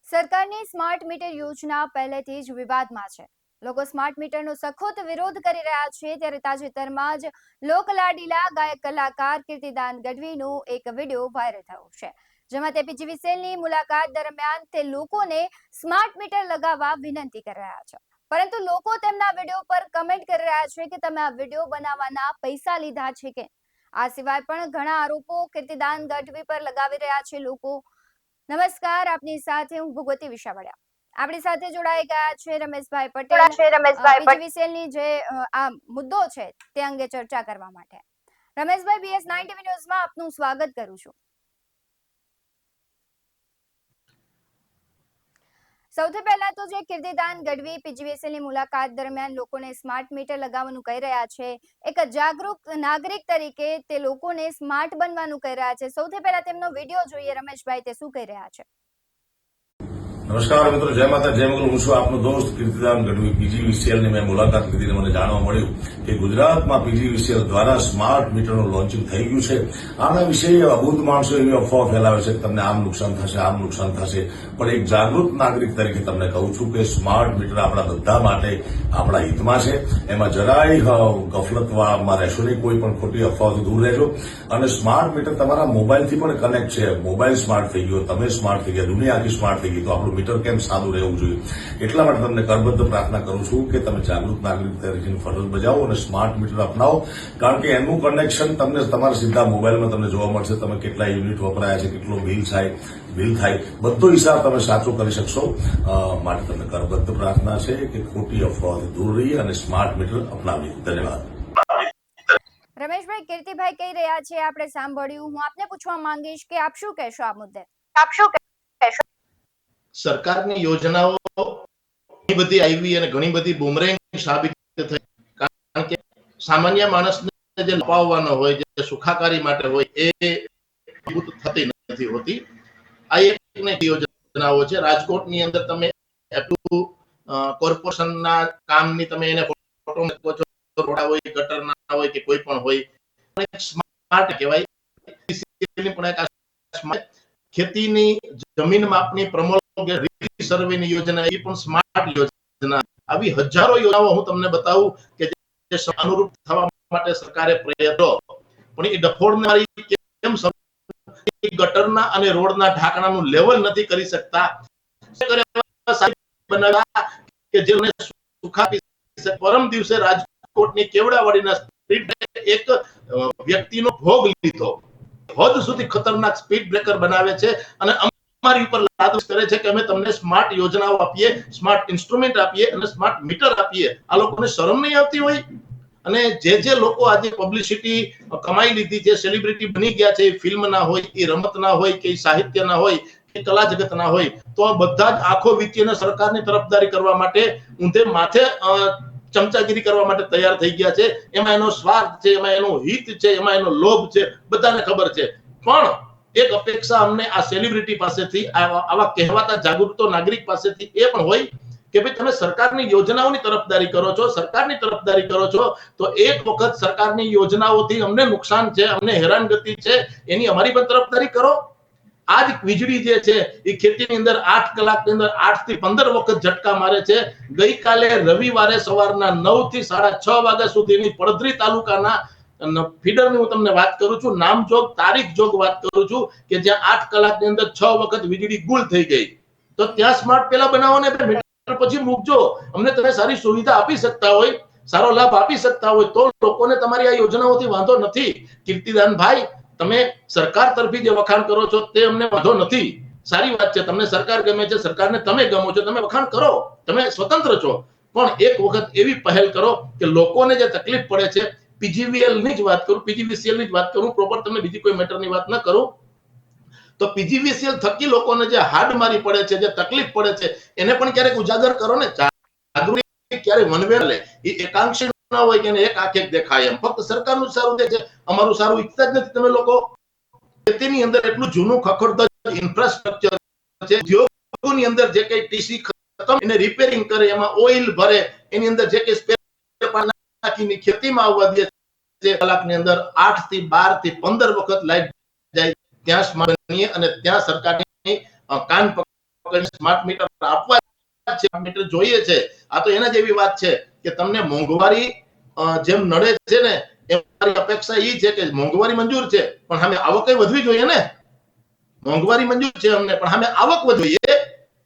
સરકારની smart meter યોજના પહેલેથી જ વિવાદમાં છે. લોકો સ્માર્ટ મીટરનો સખત વિરોધ કરી રહ્યા છે, ત્યારે તાજેતરમાં જ લોકલાડીલા ગાયક કલાકાર કીર્તિદાન ગઢવીનો એક વિડીયો વાયરલ થયો છે, જેમાં તે પીજીવીસીએલની મુલાકાત દરમિયાન તે લોકોને સ્માર્ટ મીટર લગાવવા વિનંતી કરી રહ્યા છે. પરંતુ લોકો તેમના વિડીયો પર કમેન્ટ કરી રહ્યા છે કે તમે આ વિડીયો બનાવવાના પૈસા લીધા છે કે. આ સિવાય પણ ઘણા આરોપો કીર્તિદાન ગઢવી પર લગાવી રહ્યા છે લોકો. નમસ્કાર, આપની સાથે હું ભગવતી વિશાવડિયા. આપણી સાથે જોડાઈ ગયા છે રમેશભાઈ પટેલ, પીજીવીસીએલની જે આ મુદ્દો છે તે અંગે ચર્ચા કરવા માટે. રમેશભાઈ, BS9 TV ન્યૂઝમાં આપનું સ્વાગત કરું છું. સૌથી પહેલા તો જે કીર્તિદાન ગઢવી પીજીવીસીએલની મુલાકાત દરમિયાન લોકોને સ્માર્ટ મીટર લગાવવાનું કહી રહ્યા છે, એક જાગૃત નાગરિક તરીકે તે લોકોને સ્માર્ટ બનવાનું કહી રહ્યા છે. સૌથી પહેલા તેમનો વિડીયો જોઈએ રમેશભાઈ, તે શું કહી રહ્યા છે. નમસ્કાર મિત્રો, જય માતા જય મંગલ. હું છું આપનો દોસ્ત કીર્તિદાન ગઢવી. પીજીવીસીએલની મેં મુલાકાત લીધી અને મને જાણવા મળ્યું કે ગુજરાતમાં પીજીવીસીએલ દ્વારા સ્માર્ટ મીટરનું લોન્ચિંગ થઈ ગયું છે. આના વિશે અબૂધ માણસો એવી અફવા ફેલાવે છે કે તમને આમ નુકસાન થશે, આમ નુકસાન થશે. પણ એક જાગૃત નાગરિક તરીકે તમને કહું છું કે સ્માર્ટ મીટર આપણા બધા માટે આપણા હિતમાં છે. એમાં જરાય ગફલતમાં રહેશો નહીં, કોઈ પણ ખોટી અફવાઓથી દૂર રહેજો. અને સ્માર્ટ મીટર તમારા મોબાઈલથી પણ કનેક્ટ છે. મોબાઈલ સ્માર્ટ થઈ ગયો, તમે સ્માર્ટ થઈ ગયા, દુનિયા આખી સ્માર્ટ થઈ ગઈ, તો આપણું મીટર કેમ સાદું રહેવું જોઈએ. એટલા માટે તમને કરબદ્ધ પ્રાર્થના કરું છું કે તમે જાગૃત નાગરિક તરીકેની ફરજ બજાવો અને સ્માર્ટ મીટર અપનાવો. કારણ કે એનું કનેક્શન તમને તમારા સીધા મોબાઈલમાં તમને જોવા મળશે. તમે કેટલા યુનિટ વપરાયા છે, કેટલો બિલ થાય, બધો હિસાબ તમે સાચો કરી શકશો. માટે તમને કરબદ્ધ પ્રાર્થના છે કે ખોટી અફવાઓથી દૂર રહીએ અને સ્માર્ટ મીટર અપનાવીએ. ધન્યવાદ. રમેશભાઈ, કીર્તિભાઈ કહી રહ્યા છે, આપણે સાંભળ્યું. હું આપને પૂછવા માંગીશ કે આપ શું કહેશો આ મુદ્દે. સરકારની યોજનાઓ ઘણી બધી આવી અને ઘણી બધી બુમરેંગ સાબિત થઈ. કારણ કે સામાન્ય માણસને જે લપાવવાનો હોય, જે સુખાકારી માટે હોય, એ થતી નથી હોતી. આ એક યોજનાઓ છે. રાજકોટની અંદર તમે એટલું કોર્પોરેશનના કામની તમે એને ફોટો મૂકો છો, રોડા હોય, ગટર ના હોય કે કોઈ પણ હોય, સ્માર્ટ કહેવાય. ખેતીની જમીન માપની પ્રમોલ સર્વેની યોજના, એ પણ સ્માર્ટ યોજના. આવી હજારો યોજનાઓ હું તમને બતાવું કે જે અનુરૂપ થવા માટે સરકારે પ્રયત્નો, પણ એ ડફોડનારી કેમ ગટરના અને રોડના ઢાંકણાનું લેવલ નથી કરી શકતા કે જેને સુખાપી. પરમ દિવસે રાજકોટની કેવડાવાડીના સ્પીડ એક વ્યક્તિનો ભોગ લીધો. હદ સુધી ખતરનાક સ્પીડ બ્રેકર બનાવે છે અને અમારી ઉપર લાદો કરે છે કે અમે તમને સ્માર્ટ યોજનાઓ આપીએ, સ્માર્ટ ઇન્સ્ટ્રુમેન્ટ આપીએ અને સ્માર્ટ મીટર આપીએ. આ લોકોને શરમ નહીં આવતી હોય? અને જે લોકો આજે પબ્લિસિટી કમાઈ લીધી છે, સેલિબ્રિટી બની ગયા છે, ફિલ્મના હોય, એ રમતના હોય કે સાહિત્યના હોય કે કલા જગતના હોય, તો આ બધા જ આંખો વીંચીને સરકારની તરફદારી કરવા માટે ઊંધે માથે ચમચાગીરી કરવા માટે તૈયાર થઈ ગયા છે. એમાં એનો સ્વાર્થ છે, એમાં એનું હિત છે, એમાં એનો લોભ છે, બધાને ખબર છે. પણ એક અપેક્ષા અમને આ સેલિબ્રિટી પાસેથી, આવા કહેવાતા જાગૃત નાગરિક પાસેથી એ પણ હોય કે ભાઈ તમે સરકારની યોજનાઓની તરફદારી કરો છો, સરકારની તરફદારી કરો છો, તો એક વખત સરકારની યોજનાઓથી અમને નુકસાન છે, અમને હેરાનગતિ છે, એની અમારી પણ તરફદારી કરો. આજ વીજળી જે છે એ ખેતીની અંદર 8 કલાકની અંદર 8 થી 15 વખત ઝટકા મારે છે. ગઈકાલે રવિવારે સવારના 9 થી 6:30 વાગ્યા સુધીની પડધરી તાલુકાના ફીડરની હું તમને વાત કરું છું, નામજોગ તારીખ જોગ વાત કરું છું, કે જ્યાં 8 કલાકની અંદર 6 વખત વીજળી ગુલ થઈ ગઈ. તો ત્યાં સ્માર્ટ પેલા બનાવો ને મીટર પછી મૂકજો. અમને તમે સારી સુવિધા આપી શકતા હોય, સારો લાભ આપી શકતા હોય, તો લોકોને તમારી આ યોજનાઓથી વાંધો નથી. કીર્તિદાન ભાઈ, તમે સરકાર તરફી જે વખાણ કરો છો તે અમને વાંધો નથી. સારી વાત છે, તમને સરકાર ગમે છે, સરકારને તમે ગમો છો, તમે વખાણ કરો, તમે સ્વતંત્ર છો. પણ એક વખત એવી પહેલ કરો કે લોકોને જે તકલીફ પડે છે, પીજીવીએલ ની જ વાત કરું, પીજીવીસીએલ ની જ વાત કરું, પ્રોપર તમને બીજી કોઈ મેટરની વાત ન કરું, તો પીજીવીસીએલ થકી લોકોને જે હાડ મારી પડે છે, જે તકલીફ પડે છે, એને પણ ક્યારેક ઉજાગર કરો ને. જાગૃતિ ક્યારે વનવે લે, એ એકાંક્ષી ના હોય કે એક આંખે દેખાય એમ. ફક્ત સરકારનું સારું દે છે, અમારું સારું ઈચ્છતા જ નથી. તમે લોકો ખેતીની અંદર એટલું જૂનું ખખડધજ ઇન્ફ્રાસ્ટ્રક્ચર છે, ઉદ્યોગોની અંદર જે કઈ ટીસી ખતમ એને રિપેરિંગ કરે, એમાં ઓઇલ ભરે, એની અંદર જે કઈ સ્પેર નાખીને ખેતીમાં આવવા દે છે. કલાકની અંદર 8 થી 12 થી 15 વખત લાઈટ જાય. ત્યાં સ્માર્ટ બનીએ અને ત્યાં સરકારની કાન સ્માર્ટ મીટર આપવા છે, મીટર જોઈએ છે. આ તો એના જેવી વાત છે કે તમને મોંઘવારી જેમ નડે છે ને એમ મારી અપેક્ષા એ છે કે મોંઘવારી મંજૂર છે પણ સામે આવક વધવી જોઈએ ને. મોંઘવારી મંજૂર છે અમને પણ સામે આવક વધવી જોઈએ.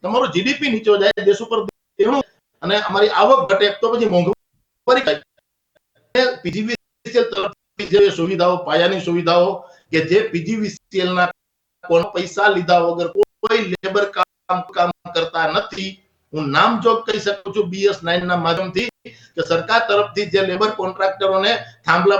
તમારું જીડીપી નીચો જાય, દેશ ઉપર દેણું અને અમારી આવક ઘટે તો પછી મોંઘવારી પીજીવીસીએલ તરફથી જે સુવિધાઓ, પાયાની સુવિધાઓ કે જે પીજીવીસીએલ ના કોઈ પૈસા લીધા વગર કોઈ લેબર કામ કરતા નથી. હું નામ જોગ કહી શકું છું BS9 ના માધ્યમથી કે સરકાર તરફથી જે લેબર કોન્ટ્રાક્ટરોને થાંભલા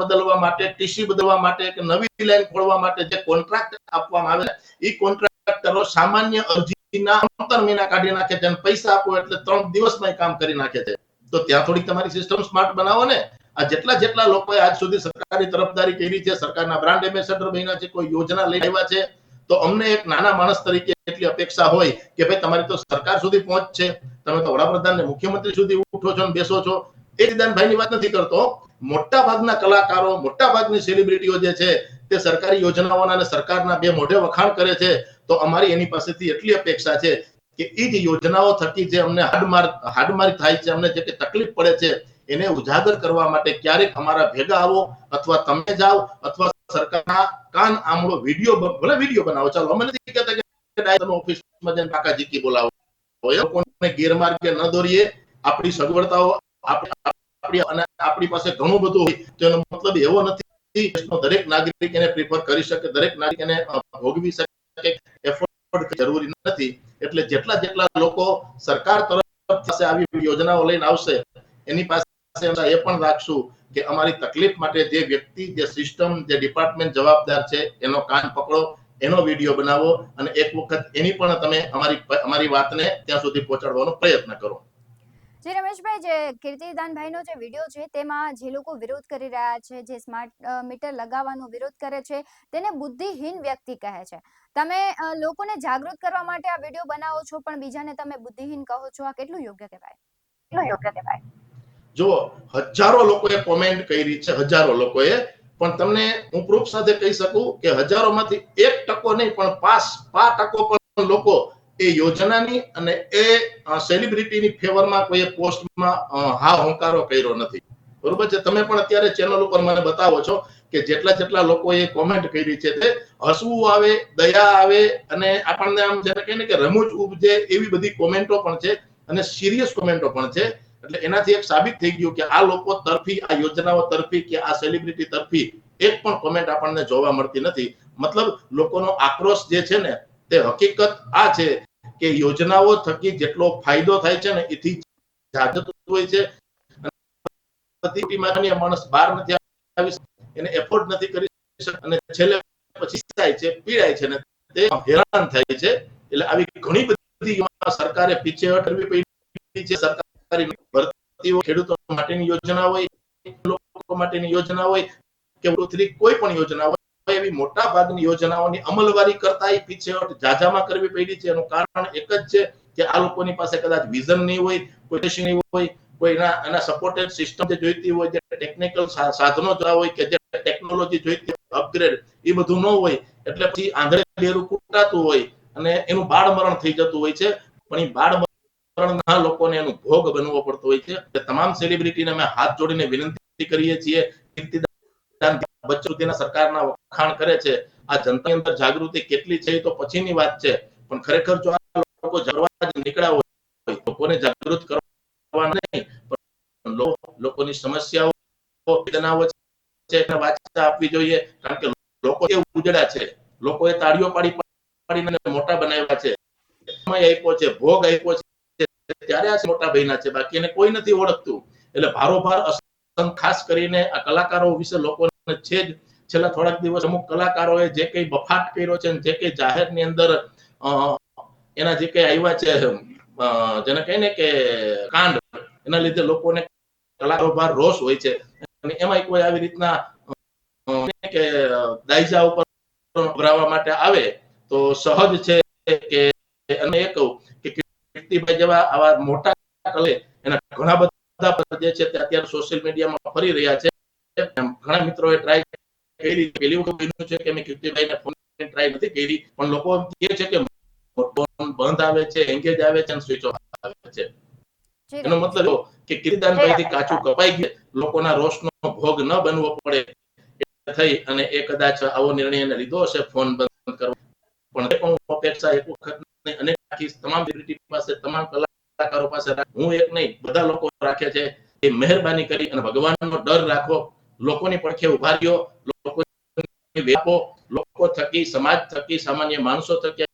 બદલવા માટે, ટીસી બદલવા માટે કે નવી લાઈન ખોલવા માટે જે કોન્ટ્રાક્ટ આપવામાં આવે એ કોન્ટ્રાક્ટરો સામાન્ય અરજીના 3 મહિના કાઢી નાખે છે અને પૈસા આપો એટલે 3 દિવસમાં કામ કરી નાખે છે. તો ત્યાં થોડીક તમારી સિસ્ટમ સ્માર્ટ બનાવો ને. આ જેટલા લોકોએ આજ સુધી સરકારી તરફદારી કરી છે, સરકારના બ્રાન્ડ એમ્બેસેડર બન્યા છે, કોઈ યોજના લઈ આવ્યા છે, તો અમને એક નાના માણસ તરીકે એટલી અપેક્ષા હોય કે ભાઈ તમારી તો સરકાર સુધી પહોંચ છે, તમે તો વડાપ્રધાન ને મુખ્યમંત્રી સુધી ઉઠો છો અને બેસો છો. એ વિધાનભાઈની વાત નથી કરતો. મોટા ભાગના કલાકારો, મોટા ભાગની સેલિબ્રિટીઓ જે છે તે સરકારી યોજનાઓના અને સરકારના બે મોઢે વખાણ કરે છે. તો અમારી એની પાસેથી એટલી અપેક્ષા છે કે એ જ યોજનાઓ થકી જે અમને હાડમારી થાય છે, અમને જે તકલીફ પડે છે એને ઉજાગર કરવા માટે ક્યારેક અમારા ભેગા આવો અથવા તમે જાઓ અથવા સરકારના કાન આમળો વિડીયો બનાવો. ચાલો અમે નથી કહેતા કે તમે ઓફિસમાં જઈને કાકાજી કી બોલાવો, લોકોને ગેરમાર્ગે ન દોરીએ. આપણી સગવડતાઓ આપણી પાસે ઘણું બધું હોય તો એનો મતલબ એવો નથી દરેક નાગરિક એને પ્રિફર કરી શકે, દરેક નાગરિક એને ભોગવી શકે, એફોર્ડ જરૂરી નથી. એટલે જેટલા લોકો સરકાર તરફ આવી યોજનાઓ લઈને આવશે એની પાસે એ પણ રાખશું કે અમારી તકલીફ માટે જે વ્યક્તિ, જે સિસ્ટમ, જે ડિપાર્ટમેન્ટ જવાબદાર છે એનો કાન પકડો, એનો વિડીયો બનાવો અને એક વખત એની પણ તમે અમારી વાતને ત્યાં સુધી પહોંચાડવાનો પ્રયત્ન કરો. જે રમેશભાઈ, જે કીર્તિદાનભાઈનો જે વિડીયો છે તેમાં જે લોકો વિરોધ કરી રહ્યા છે, જે સ્માર્ટ મીટર લગાવવાનો વિરોધ કરે છે, તેને બુદ્ધિહીન વ્યક્તિ કહે છે. તમે લોકોને જાગૃત કરવા માટે આ વિડીયો બનાવો છો પણ બીજાને તમે બુદ્ધિહીન કહો છો, આ કેટલું યોગ્ય કહેવાય? જો હજારો લોકોએ કોમેન્ટ કરી છે, હજારો લોકોએ, પણ તમને હું પ્રૂફ સાથે કહી શકું કે હજારોમાંથી 1% નહીં પણ 5% પણ લોકો એ યોજનાની અને એ સેલિબ્રિટીની ફેવરમાં કોઈ પોસ્ટમાં હા હોંકારો કર્યો નથી. બરોબર છે. તમે પણ અત્યારે ચેનલ ઉપર મને બતાવો છો કે જેટલા લોકોએ કોમેન્ટ કરી છે તે હસવું આવે, દયા આવે અને આપણને આમ જેને કહીને કે રમૂજ ઉપજે એવી બધી કોમેન્ટો પણ છે અને સિરિયસ કોમેન્ટો પણ છે. એટલે એનાથી એક સાબિત થઈ ગયું કે આ લોકો તરફી, આ યોજનાઓ તરફી કે આ સેલિબ્રિટી તરફી એક પણ કોમેન્ટ આપણને જોવા મળતી નથી. મતલબ લોકોનો આક્રોશ જે છે ને તે હકીકત આ છે કે યોજનાઓ થકી જેટલો ફાયદો થાય છે ને એથી જાજત હોય છે. માણસ બહાર નથી આવી, એને એફોર્ડ નથી કરી શકતો અને છેલ્લે પછી થાય છે, પીડાય છે ને તે હેરાન થાય છે. એટલે આવી ઘણી બધી સરકારે પીછેહટ કરવી પડી છે. સરકારી ભરતીઓ, ખેડૂતો માટેની યોજના હોય, લોકો માટેની યોજના હોય કે કોઈ પણ યોજના હોય, એવી મોટા ભાગની યોજનાઓની અમલવારી કરતા એ પીછેહટ જાજામાં કરવી પડી છે. એનું કારણ એક જ છે કે આ લોકોની પાસે કદાચ વિઝન નહીં હોય, કોઈ નહીં હોય, કોઈ એના સપોર્ટેડ સિસ્ટમ જે જોઈતી હોય, જે ટેકનિકલ સાધનો હોય કે જે ટેકનોલોજી જોઈતી અપગ્રેડ, એ બધું ન હોય. એટલે પછી આંધળે ડેરું કૂટાતું હોય અને એનું બાળ મરણ થઈ જતું હોય છે. પણ એ બાળ મરણના લોકોને એનું ભોગ બનવો પડતો હોય છે. તમામ સેલિબ્રિટીને અમે હાથ જોડીને વિનંતી કરીએ છીએ. બચ્ચું સરકારના વખાણ કરે છે. આ જનતાની અંદર જાગૃતિ કેટલી છે તો પછીની વાત છે, પણ ખરેખર જો આ લોકો જરવા નીકળ્યા હોય, લોકોને જાગૃત કરવા નહીં, લોકોની સમસ્યાઓ છે એને વાચા આપવી જોઈએ. કારણ કે લોકો એ ઉજળા છે, લોકોએ તાળીઓ પાડીને મોટા બનાવ્યા છે, સમય આપ્યો છે, ભોગ આપ્યો છે, ત્યારે આ મોટા બન્યા છે. બાકી એને કોઈ નથી ઓળખતું. એટલે ભારોભાર ખાસ કરીને આ કલાકારો વિશે લોકોને છે જ. છેલ્લા થોડાક દિવસ અમુક કલાકારોએ જે કઈ બફાટ કર્યો છે, જે કઈ જાહેરની અંદર એના જે કઈ આવ્યા છે, જેને કહીને કે કાંડ, એના લીધે લોકોને કલાકારો બહાર રોષ હોય છે. અને એમાં કોઈ આવી રીતના કે દાયજા ઉપર ભરાવા માટે આવે તો સહજ છે કે અને એ કહું કે કીર્તિભાઈ જેવા આવા મોટા કલે એના ઘણા બધા જે છે તે અત્યારે સોશિયલ મીડિયામાં ફરી રહ્યા છે. ઘણા મિત્રોએ ટ્રાય કરી, પેલી વખત બન્યું છે કે મેં કીર્તિભાઈને ફોન ટ્રાય નથી કરી, પણ લોકો કહે છે કે ફોન બંધ આવે છે, એંગેજ આવે છે અને સ્વિચ ઓફ આવે છે. જી એનો રમેશ. મતલબ એવો કે કીર્તિદાનભાઈ થી કાચું કપાઈ ગયું, લોકોના રોષનો ભોગ ન બનવો પડે થઈ અને એ કદાચ આવો નિર્ણય એને લીધો હશે ફોન બંધ કરવો. પણ એ પણ અપેક્ષા એક વખત નહીં, અનેક રાખી તમામ સેલિબ્રિટી પાસે, તમામ કલાકારો પાસે હું એક નહીં બધા લોકો રાખે છે કે મહેરબાની કરી અને ભગવાનનો ડર રાખો, લોકોની પડખે ઉભા રહ્યો, લોકો થકી, સમાજ થકી, સામાન્ય માણસો થકી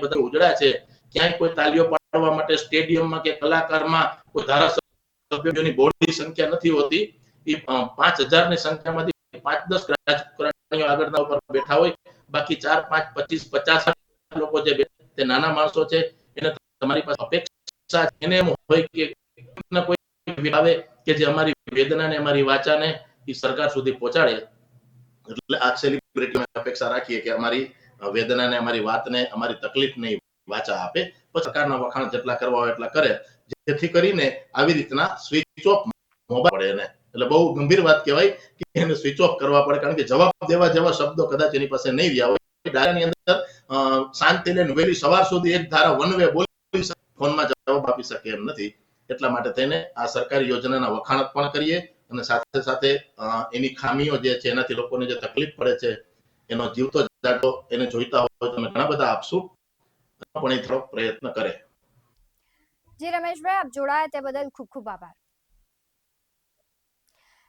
બધા ઉજળા છે. ક્યાંય કોઈ તાલીઓ પાડવા માટે સ્ટેડિયમમાં કે કલાકારમાં કોઈ ધારાસભ્યોની બોર્ડની સંખ્યા નથી હોતી. એ 5,000 ની સંખ્યામાંથી 5-10 રાજકારણીઓ આગળના ઉપર બેઠા હોય, બાકી 4, 5, 25, 50 લોકો જે તે નાના માણસો છે. એને તમારી પાસે અપેક્ષા એને એમ હોય કે કોઈ આવે કે જે અમારી વેદનાને, અમારી વાચાને એ સરકાર સુધી પહોંચાડે. એટલે આ સેલિબ્રિટી અપેક્ષા રાખીએ કે અમારી વેદનાને, અમારી વાતને, અમારી તકલીફને વાચા આપે. પછી સરકારના વખાણ જેટલા કરવા હોય એટલા કરે, જેથી કરીને આવી રીતના સ્વિચ ઓફ મોબાઈલ પડે એને. એટલે બહુ ગંભીર વાત કહેવાય કે એને સ્વિચ ઓફ કરવા પડે, કારણ કે જવાબ દેવા જેવા શબ્દો કદાચ એની પાસે નહીં રહ્યા હોય. ડાયરાની અંદર શાંતિ લઈને વહેલી સવાર સુધી એક ધારા વન વે બોલી શકે, ફોનમાં જવાબ આપી શકે એમ નથી. એટલા માટે થઈને આ સરકારી યોજનાના વખાણ પણ કરીએ અને સાથે સાથે એની ખામીઓ જે છે, એનાથી લોકોને જે તકલીફ પડે છે, એનો જીવતો જાગતો એને જોઈતા હોય તમે ઘણા બધા આપશું, પણ એ થોડોક પ્રયત્ન કરે. જી રમેશભાઈ, આપ જોડાયા તે બદલ ખૂબ ખૂબ આભાર.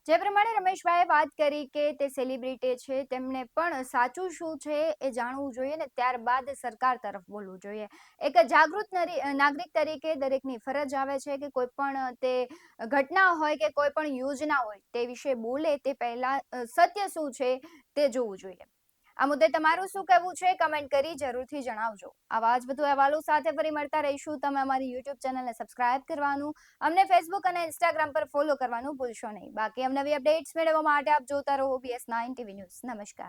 જે પ્રમાણે રમેશભાઈએ વાત કરી કે તે સેલિબ્રિટી છે, તેમને પણ સાચું શું છે એ જાણવું જોઈએ ને ત્યારબાદ સરકાર તરફ બોલવું જોઈએ. એક જાગૃત નાગરિક તરીકે દરેકની ફરજ આવે છે કે કોઈ પણ તે ઘટના હોય કે કોઈ પણ યોજના હોય તે વિશે બોલે તે પહેલા સત્ય શું છે તે જોવું જોઈએ. આ મુદ્દે તમારું શું કહેવું છે કમેન્ટ કરી જરૂરથી જણાવજો. આવા જ વધુ અહેવાલો સાથે ફરી મળતા રહીશું. તમે અમારી યુટ્યુબ ચેનલને સબસ્ક્રાઇબ કરવાનું, અમને ફેસબુક અને ઇન્સ્ટાગ્રામ પર ફોલો કરવાનું ભૂલશો નહીં. બાકી નવી અપડેટ્સ મેળવવા માટે આપ જોતા રહો BS9 TV ન્યૂઝ. નમસ્કાર.